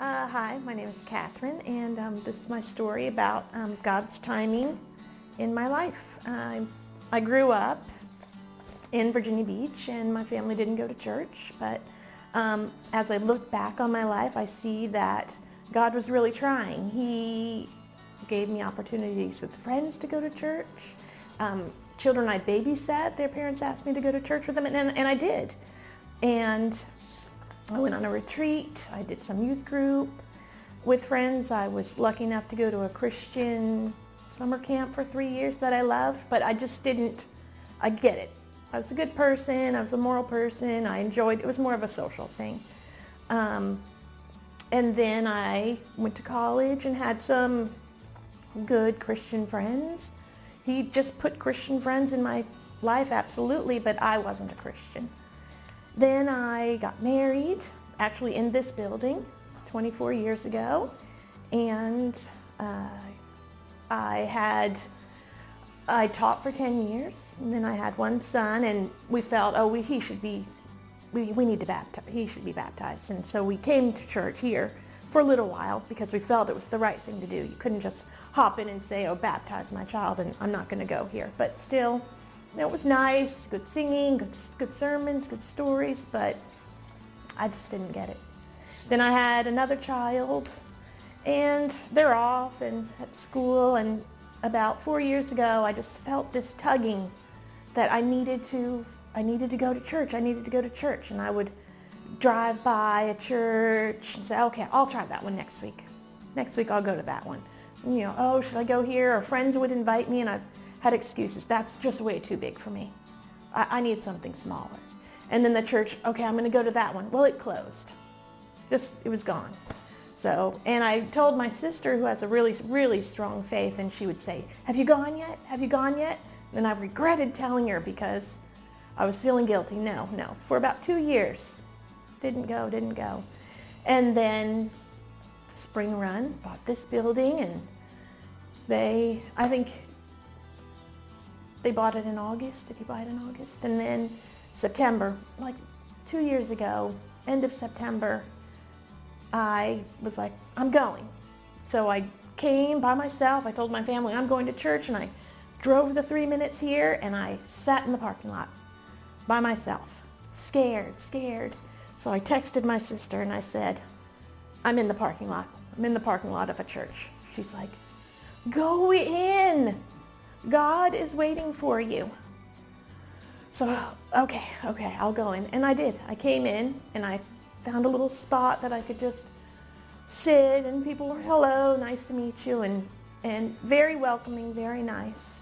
Hi, my name is Kathryn, and this is my story about God's timing in my life. I grew up in Virginia Beach, and my family didn't go to church, but as I look back on my life, I see that God was really trying. He gave me opportunities with friends to go to church. Children I babysat, their parents asked me to go to church with them, and I did. And I went on a retreat. I did some youth group with friends. I was lucky enough to go to a Christian summer camp for 3 years that I loved, but I get it. I was a good person. I was a moral person. I enjoyed, it was more of a social thing. And then I went to college and had some good Christian friends. He just put Christian friends in my life, absolutely, but I wasn't a Christian. Then I got married, actually in this building, 24 years ago, and I taught for 10 years, and then I had one son, and we felt, we need to baptize, he should be baptized, and so we came to church here for a little while because we felt it was the right thing to do. You couldn't just hop in and say, baptize my child, and I'm not going to go here, but still, it was nice, good singing, good sermons, good stories, but I just didn't get it. Then I had another child, and they're off and at school, and about 4 years ago, I just felt this tugging that I needed to go to church. I needed to go to church, and I would drive by a church and say, okay, I'll try that one next week. Next week I'll go to that one. And, should I go here? Or friends would invite me, and I had excuses. That's just way too big for me. I need something smaller. And then the church, okay, I'm going to go to that one. Well, it closed. It was gone. So, and I told my sister, who has a really, really strong faith, and she would say, have you gone yet? Have you gone yet? And I regretted telling her because I was feeling guilty. No. For about 2 years, didn't go. And then Spring Run bought this building, and I think they bought it in August. Did he buy it in August? And then September, like 2 years ago, end of September, I was like, I'm going. So I came by myself. I told my family I'm going to church, and I drove the 3 minutes here, and I sat in the parking lot by myself, scared. So I texted my sister, and I said, I'm in the parking lot. I'm in the parking lot of a church. She's like, go in. God is waiting for you. So, okay, I'll go in. And I did. I came in, and I found a little spot that I could just sit, and people were, hello, nice to meet you, and very welcoming, very nice.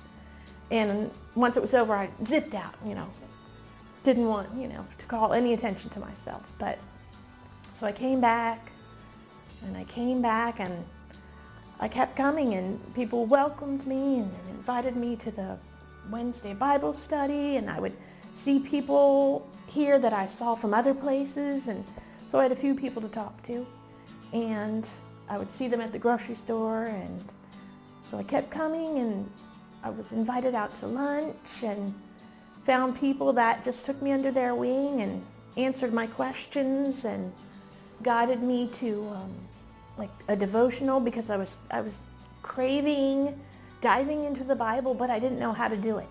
And once it was over, I zipped out, didn't want, to call any attention to myself. But, so I came back, and I kept coming, and people welcomed me and invited me to the Wednesday Bible study, and I would see people here that I saw from other places, and so I had a few people to talk to, and I would see them at the grocery store, and so I kept coming, and I was invited out to lunch and found people that just took me under their wing and answered my questions and guided me to like a devotional, because I was craving diving into the Bible, but I didn't know how to do it.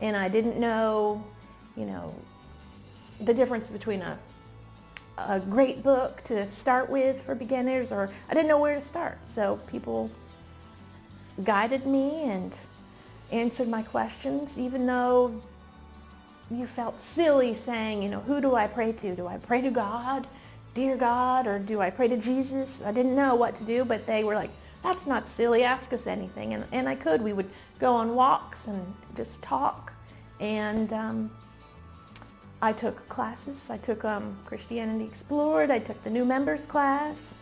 And I didn't know, the difference between a great book to start with for beginners, or I didn't know where to start. So people guided me and answered my questions, even though you felt silly saying, who do I pray to? Do I pray to God? Dear God, or do I pray to Jesus? I didn't know what to do, but they were like, that's not silly, ask us anything. And I could. We would go on walks and just talk. And I took classes. I took Christianity Explored. I took the new members class.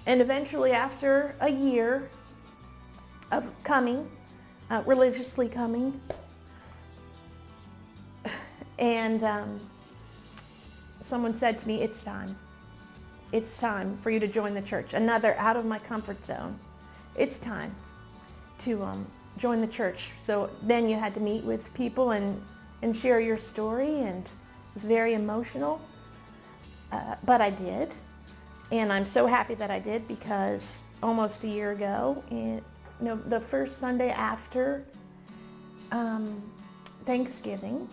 And eventually, after a year of coming, religiously coming, and someone said to me, it's time. It's time for you to join the church. Another out of my comfort zone. It's time to join the church. So then you had to meet with people and share your story, and it was very emotional. But I did. And I'm so happy that I did, because almost a year ago, the first Sunday after Thanksgiving,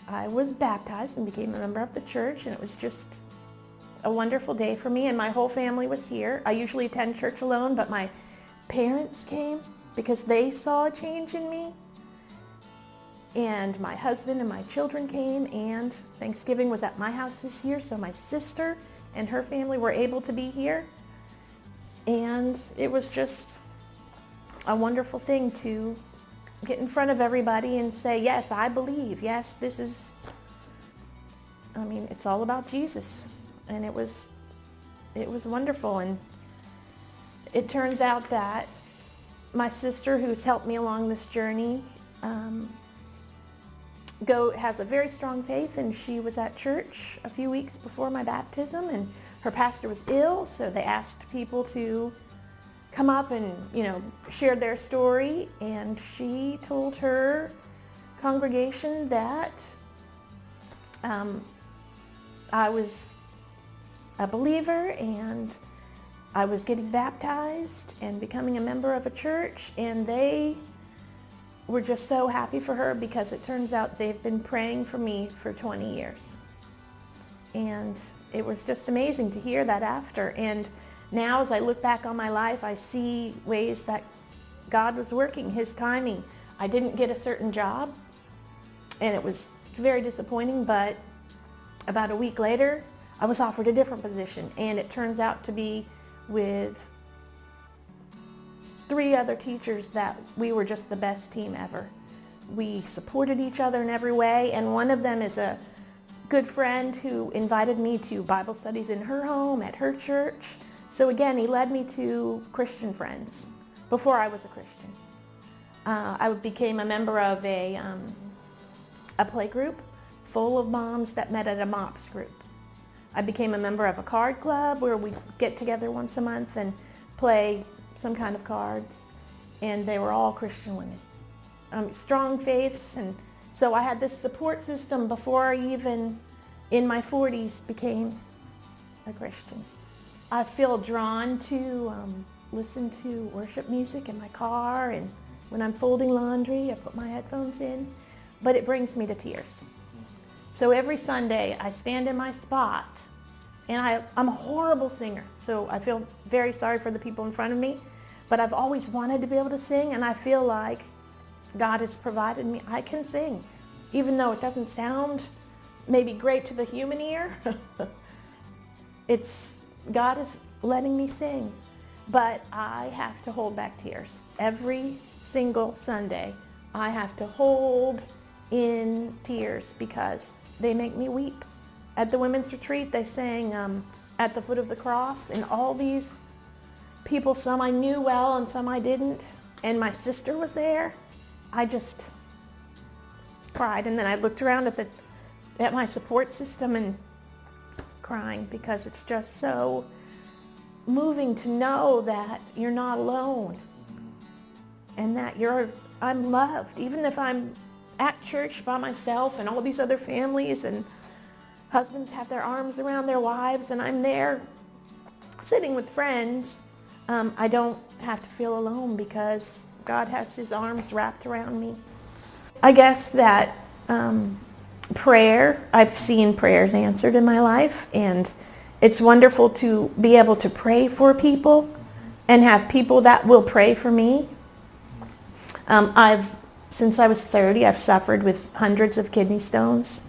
I was baptized and became a member of the church, and it was just a wonderful day for me, and my whole family was here. I usually attend church alone, but my parents came because they saw a change in me, and my husband and my children came, and Thanksgiving was at my house this year, so my sister and her family were able to be here, and it was just a wonderful thing to get in front of everybody and say, yes, I believe. Yes, it's all about Jesus. And it was wonderful. And it turns out that my sister, who's helped me along this journey, has a very strong faith, and she was at church a few weeks before my baptism, and her pastor was ill, so they asked people to come up and, share their story, and she told her congregation that I was a believer, and I was getting baptized and becoming a member of a church, and they were just so happy for her, because it turns out they've been praying for me for 20 years. And it was just amazing to hear that after. And now as I look back on my life, I see ways that God was working, His timing. I didn't get a certain job, and it was very disappointing, but about a week later, I was offered a different position, and it turns out to be with 3 other teachers that we were just the best team ever. We supported each other in every way, and one of them is a good friend who invited me to Bible studies in her home, at her church. So again, he led me to Christian friends before I was a Christian. I became a member of a play group full of moms that met at a MOPS group. I became a member of a card club where we get together once a month and play some kind of cards, and they were all Christian women. Strong faiths, and so I had this support system before I even, in my 40s, became a Christian. I feel drawn to listen to worship music in my car, and when I'm folding laundry, I put my headphones in, but it brings me to tears. So every Sunday, I stand in my spot, and I'm a horrible singer, so I feel very sorry for the people in front of me, but I've always wanted to be able to sing, and I feel like God has provided me. I can sing, even though it doesn't sound maybe great to the human ear. God is letting me sing, but I have to hold back tears. Every single Sunday, I have to hold in tears because they make me weep. At the women's retreat, they sang At the Foot of the Cross, and all these people, some I knew well and some I didn't, and my sister was there. I just cried, and then I looked around at my support system and crying, because it's just so moving to know that you're not alone and that I'm loved, even if I'm at church by myself and all these other families and husbands have their arms around their wives and I'm there sitting with friends. I don't have to feel alone because God has His arms wrapped around me. I guess that prayer, I've seen prayers answered in my life, and it's wonderful to be able to pray for people and have people that will pray for me. Since I was 30, I've suffered with hundreds of kidney stones,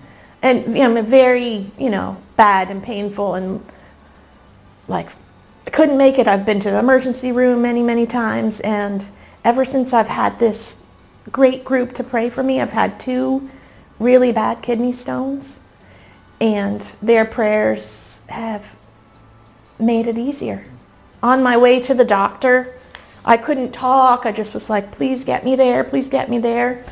and very, bad and painful, and I couldn't make it. I've been to the emergency room many, many times, and ever since I've had this great group to pray for me, I've had 2 really bad kidney stones, and their prayers have made it easier. On my way to the doctor, I couldn't talk. I just was like, please get me there, please get me there.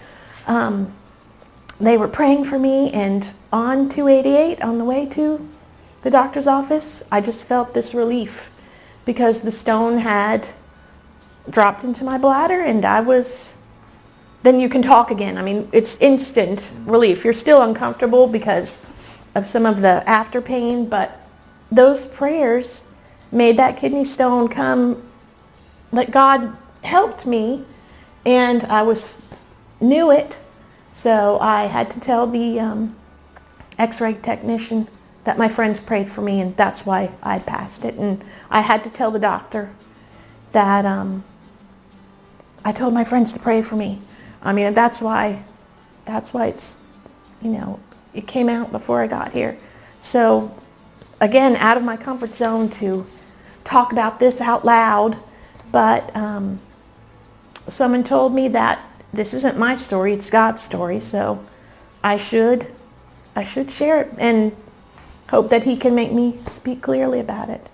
They were praying for me, and on 288, on the way to the doctor's office, I just felt this relief because the stone had dropped into my bladder, and then you can talk again. It's instant relief. You're still uncomfortable because of some of the after pain, but those prayers made that kidney stone come, that God helped me, and I knew it. So I had to tell the x-ray technician that my friends prayed for me, and that's why I passed it. And I had to tell the doctor that I told my friends to pray for me. I mean, that's why it's, it came out before I got here. So again, out of my comfort zone to talk about this out loud, but someone told me that this isn't my story, it's God's story, so I should share it and hope that he can make me speak clearly about it.